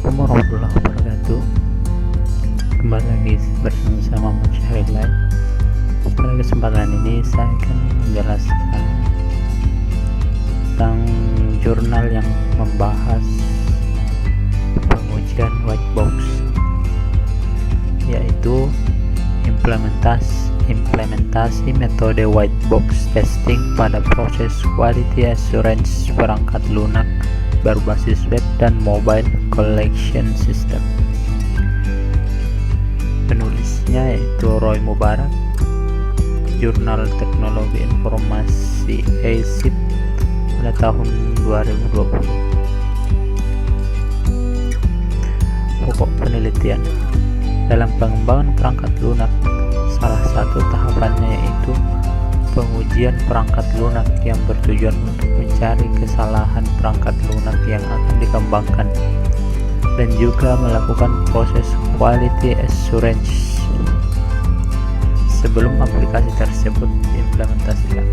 Assalamualaikum warahmatullahi wabarakatuh. Kembali lagi bersama Mas Syahril. Pada kesempatan ini saya akan menjelaskan tentang jurnal yang membahas pengujian white box, yaitu implementasi metode white box testing pada proses quality assurance perangkat lunak berbasis web dan mobile collection system. Penulisnya yaitu Roy Mubarak, Jurnal Teknologi Informasi ASIP pada tahun 2020. Pokok penelitian dalam pengembangan perangkat lunak, salah satu tahapannya yaitu pengujian perangkat lunak yang bertujuan untuk mencari kesalahan perangkat lunak yang akan dikembangkan dan juga melakukan proses quality assurance sebelum aplikasi tersebut diimplementasikan.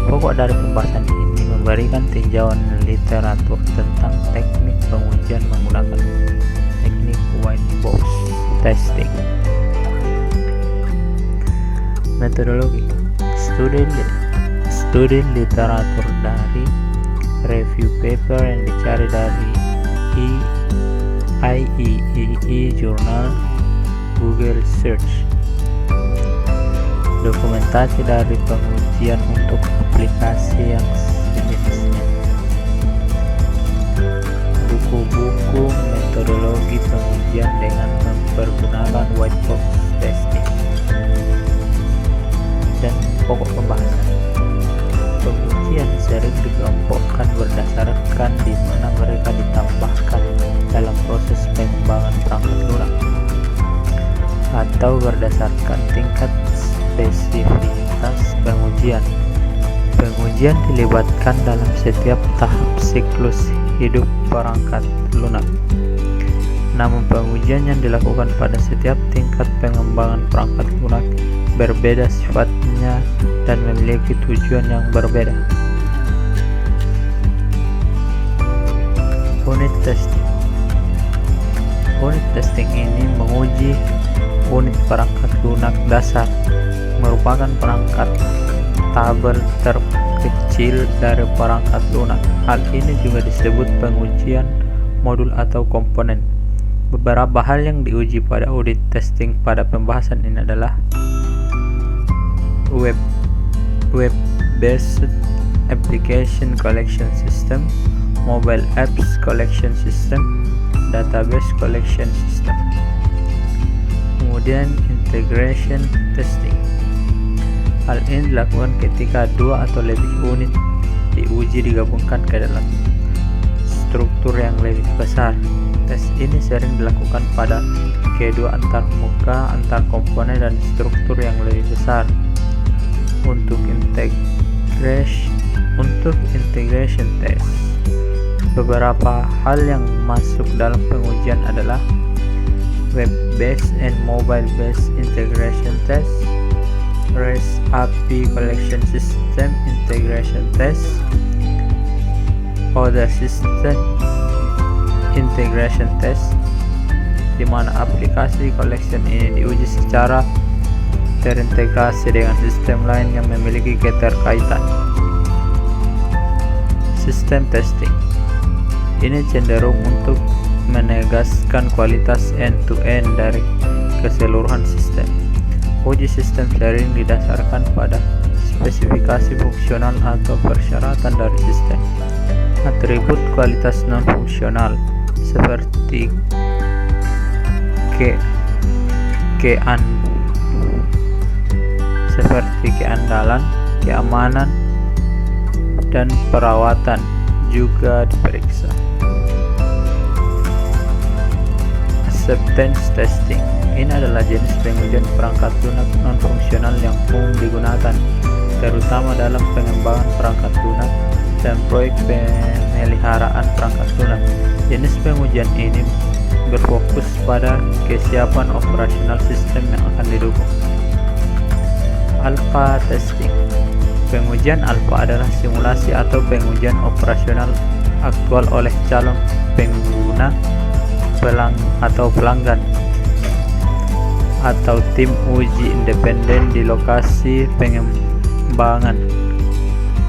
Pokok dari pembahasan ini memberikan tinjauan literatur tentang teknik pengujian menggunakan teknik white box testing. Metodologi studi literatur dari review paper yang dicari dari IEEE Journal, Google Search. Dokumentasi dari pengujian untuk aplikasi yang sejenisnya. Buku-buku metodologi pengujian dengan mempergunakan white box testing. Dan pokok pembahasan, pengujian sering dikelompokkan berdasarkan di mana mereka ditambahkan dalam proses pengembangan perangkat lunak atau berdasarkan tingkat spesifitas pengujian. Pengujian dilibatkan dalam setiap tahap siklus hidup perangkat lunak. Namun pengujian yang dilakukan pada setiap tingkat pengembangan perangkat lunak berbeda sifatnya dan memiliki tujuan yang berbeda. Unit testing. Unit testing ini menguji unit perangkat lunak dasar, merupakan perangkat tabel terkecil dari perangkat lunak. Hal ini juga disebut pengujian modul atau komponen. Beberapa hal yang diuji pada unit testing pada pembahasan ini adalah web-based application collection system, mobile apps collection system, database collection system. Kemudian integration testing. Hal ini dilakukan ketika dua atau lebih unit diuji digabungkan ke dalam struktur yang lebih besar. Tes ini sering dilakukan pada kedua antar muka, antar komponen dan struktur yang lebih besar. Untuk integration test, beberapa hal yang masuk dalam pengujian adalah web-based and mobile-based integration test, REST API collection system integration test, other system integration test, di mana aplikasi collection ini diuji secara terintegrasi dengan sistem lain yang memiliki keterkaitan. Sistem testing ini cenderung untuk menegaskan kualitas end-to-end dari keseluruhan sistem. Uji sistem sering didasarkan pada spesifikasi fungsional atau persyaratan dari sistem. Atribut kualitas non-fungsional seperti keandalan, keamanan, dan perawatan juga diperiksa. Acceptance testing ini adalah jenis pengujian perangkat lunak non-fungsional yang umum digunakan terutama dalam pengembangan perangkat lunak dan proyek pemeliharaan perangkat lunak. Jenis pengujian ini berfokus pada kesiapan operasional sistem yang akan didukung. Alpha testing. Pengujian alpha adalah simulasi atau pengujian operasional aktual oleh calon pengguna pelanggan atau tim uji independen di lokasi pengembangan.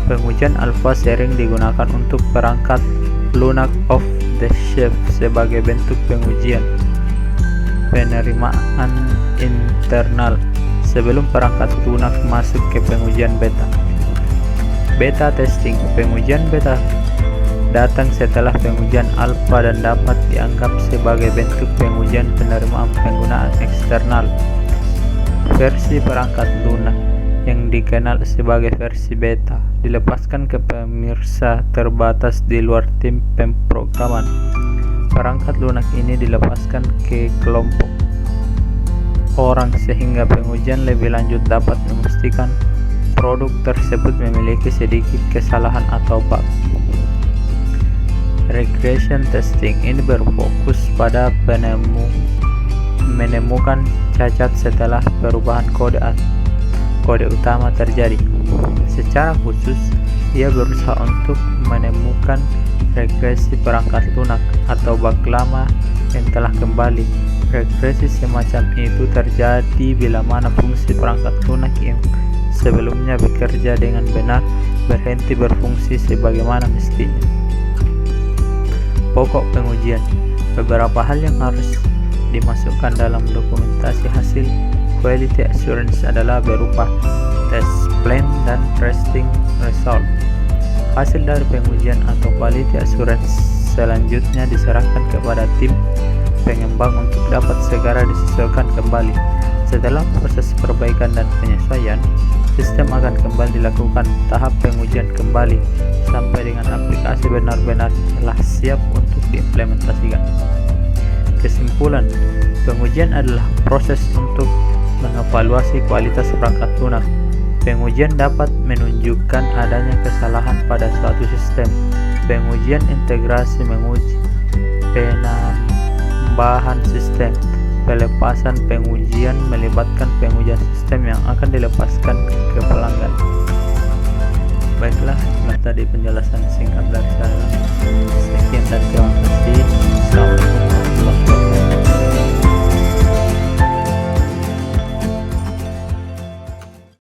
Pengujian alpha sering digunakan untuk perangkat lunak off-the-shelf sebagai bentuk pengujian penerimaan internal sebelum perangkat lunak masuk ke pengujian beta. Beta testing. Pengujian beta datang setelah pengujian alpha dan dapat dianggap sebagai bentuk pengujian penerimaan penggunaan eksternal. Versi perangkat lunak yang dikenal sebagai versi beta dilepaskan ke pemirsa terbatas di luar tim pemrograman. Perangkat lunak ini dilepaskan ke kelompok orang sehingga pengujian lebih lanjut dapat memastikan produk tersebut memiliki sedikit kesalahan atau bug. Regression testing ini berfokus pada menemukan cacat setelah perubahan kode utama terjadi. Secara khusus, ia berusaha untuk menemukan regresi perangkat lunak atau bug lama yang telah kembali. Regresi semacam itu terjadi bila mana fungsi perangkat lunak yang sebelumnya bekerja dengan benar berhenti berfungsi sebagaimana mestinya. Pokok pengujian. Beberapa hal yang harus dimasukkan dalam dokumentasi hasil quality assurance adalah berupa test plan dan testing result. Hasil dari pengujian atau quality assurance selanjutnya diserahkan kepada tim pengembang untuk dapat segera disesuaikan kembali. Setelah proses perbaikan dan penyesuaian, sistem akan kembali dilakukan tahap pengujian kembali sampai dengan aplikasi benar-benar telah siap untuk diimplementasikan. Kesimpulan, pengujian adalah proses untuk mengevaluasi kualitas perangkat lunak. Pengujian dapat menunjukkan adanya kesalahan pada suatu sistem. Pengujian integrasi menguji penambahan sistem. Pelepasan pengujian melibatkan pengujian sistem yang akan dilepaskan ke pelanggan. Baiklah, tadi penjelasan singkat